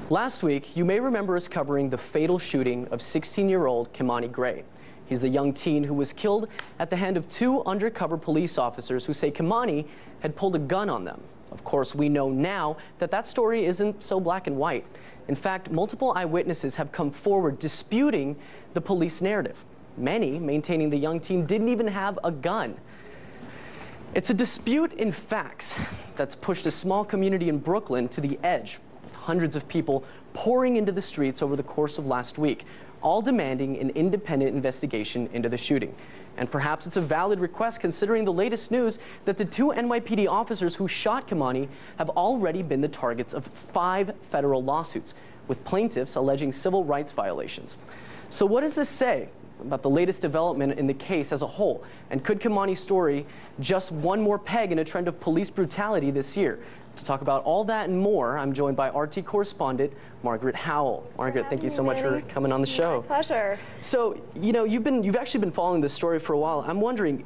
Last week, you may remember us covering the fatal shooting of 16-year-old Kimani Gray. He's the young teen who was killed at the hand of two undercover police officers who say Kimani had pulled a gun on them. Of course, we know now that that story isn't so black and white. In fact, multiple eyewitnesses have come forward disputing the police narrative, many maintaining the young teen didn't even have a gun. It's a dispute in facts that's pushed a small community in Brooklyn to the edge, with hundreds of people pouring into the streets over the course of last week, all demanding an independent investigation into the shooting. And perhaps it's a valid request considering the latest news that the two NYPD officers who shot Kimani have already been the targets of 5 federal lawsuits, with plaintiffs alleging civil rights violations. So what does this say about the latest development in the case as a whole? And could Kimani's story just one more peg in a trend of police brutality this year? To talk about all that and more, I'm joined by RT correspondent Margaret Howell. Margaret, thank you so much for coming on the show. My pleasure. So, you know, you've actually been following this story for a while. I'm wondering,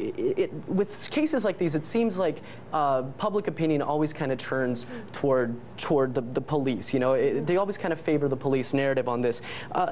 with cases like these, it seems like public opinion always kind of turns toward the police. You know, they always kind of favor the police narrative on this.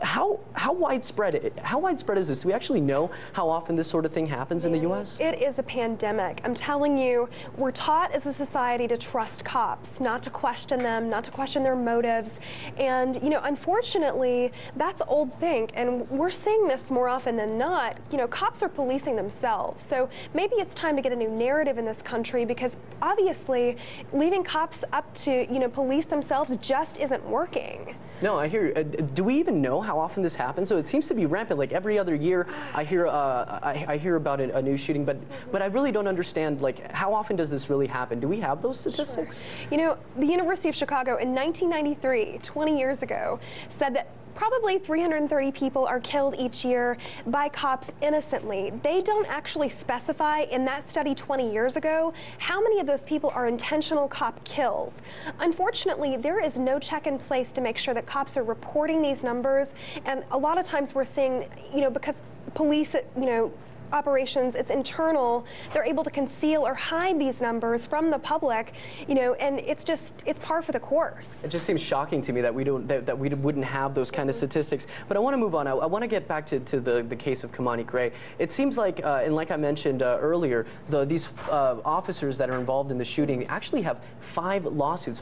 How widespread is this? Do we actually know how often this sort of thing happens in the U.S.? It is a pandemic. I'm telling you, we're taught as a society to trust cops, not to question them, not to question their motives. And, you know, unfortunately, that's old think, and we're seeing this more often than not. You know, cops are policing themselves. So maybe it's time to get a new narrative in this country, because obviously leaving cops up to, you know, police themselves just isn't working. No, I hear you. Do we even know how often this happens? So it seems to be rampant. Like every other year, I hear about a new shooting, but I really don't understand. Like, how often does this really happen? Do we have those statistics? Sure. You know, the University of Chicago in 1993, 20 years ago, said that probably 330 people are killed each year by cops innocently. They don't actually specify in that study 20 years ago how many of those people are intentional cop kills. Unfortunately, there is no check in place to make sure that cops are reporting these numbers, and a lot of times we're seeing, you know, because police, you know, operations, it's internal, they're able to conceal or hide these numbers from the public, you know, and it's par for the course. It just seems shocking to me that we wouldn't have those kind of statistics. But I want to move on. I want to get back to the case of Kimani Gray. It seems like, and like I mentioned earlier, these officers that are involved in the shooting actually have 5 lawsuits,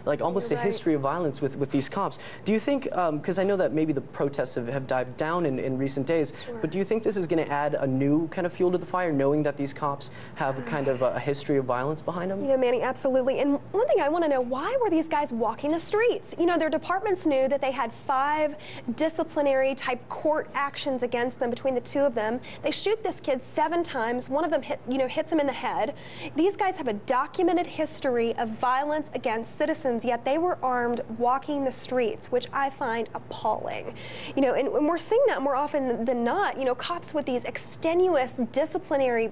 like almost a history of violence with these cops. Do you think, because I know that maybe the protests have died down in recent days, but do you think this is going to add a new kind of fuel to the fire, knowing that these cops have kind of a history of violence behind them? You know, Manny, absolutely. And one thing I want to know, why were these guys walking the streets? You know, their departments knew that they had 5 disciplinary type court actions against them between the two of them. They shoot this kid 7 times. One of them hits him in the head. These guys have a documented history of violence against citizens, yet they were armed walking the streets, which I find appalling. You know, and we're seeing that more often than not. You know, cops with these extenuating disciplinary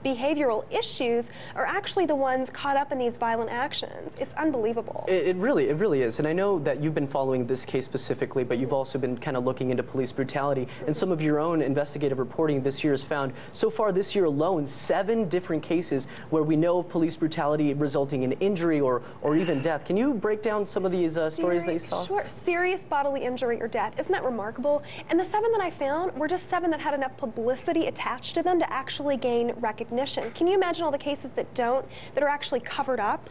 behavioral issues are actually the ones caught up in these violent actions. It's unbelievable. It really is. And I know that you've been following this case specifically, but you've also been kind of looking into police brutality. And some of your own investigative reporting this year has found, so far this year alone, 7 different cases where we know of police brutality resulting in injury or even death. Can you break down some of these stories that you saw? Sure. Serious bodily injury or death. Isn't that remarkable? And the 7 that I found were just 7 that had enough publicity attached to them to actually gain recognition. Can you imagine all the cases that don't, that are actually covered up?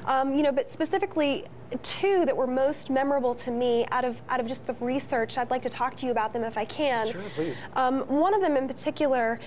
You know, but specifically 2 that were most memorable to me out of just the research. I'd like to talk to you about them if I can. Sure, please. One of them in particular,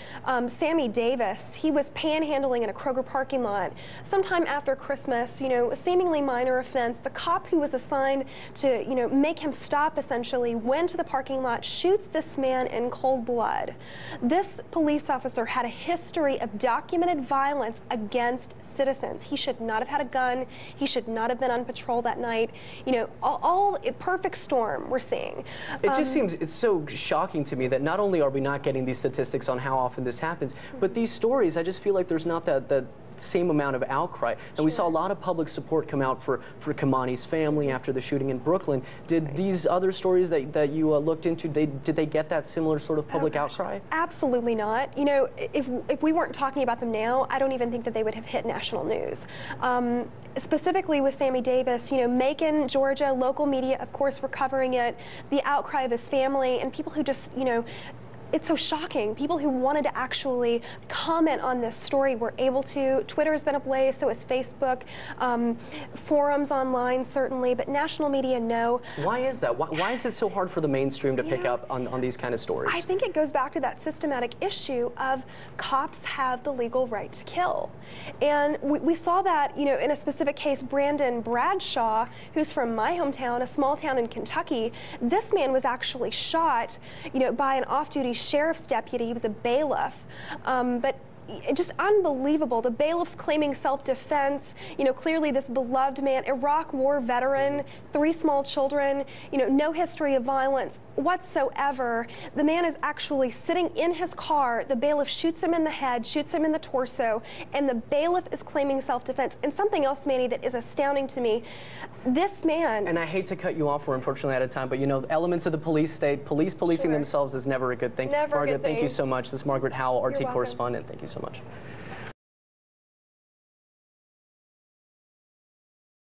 Sammy Davis, he was panhandling in a Kroger parking lot sometime after Christmas, you know, a seemingly minor offense. The cop who was assigned to, you know, make him stop essentially went to the parking lot, shoots this man in cold blood. This police officer had a history of documented violence against citizens. He should not have had a gun. He should not have been on patrol that night. You know, all a perfect storm we're seeing. It just seems, it's so shocking to me that not only are we not getting these statistics on how often this happens, but these stories, I just feel like there's not that same amount of outcry. And we saw a lot of public support come out for Kimani's family after the shooting in Brooklyn. Did these other stories that you looked into, did they get that similar sort of public outcry? Absolutely not. You know, if we weren't talking about them now, I don't even think that they would have hit national news. Specifically with Sammy Davis, you know, Macon, Georgia, local media, of course, were covering it, the outcry of his family, and people who just, you know, it's so shocking. People who wanted to actually comment on this story were able to. Twitter has been ablaze, so is Facebook, forums online certainly, but national media, no. Why is that? Why is it so hard for the mainstream to pick up on these kind of stories? I think it goes back to that systematic issue of cops have the legal right to kill. And we saw that, you know, in a specific case, Brandon Bradshaw, who's from my hometown, a small town in Kentucky. This man was actually shot, you know, by an off-duty sheriff's deputy. He was a bailiff, but just unbelievable. The bailiff's claiming self-defense. You know, clearly this beloved man, Iraq War veteran, 3 small children, you know, no history of violence whatsoever. The man is actually sitting in his car. The bailiff shoots him in the head, shoots him in the torso, and the bailiff is claiming self-defense. And something else, Manny, that is astounding to me, this man... And I hate to cut you off, we're unfortunately out of time, but you know, elements of the police state, policing themselves is never a good thing. Never Margaret, a good thing. Thank you so much. This is Margaret Howell, RT You're welcome. correspondent. Thank you so much.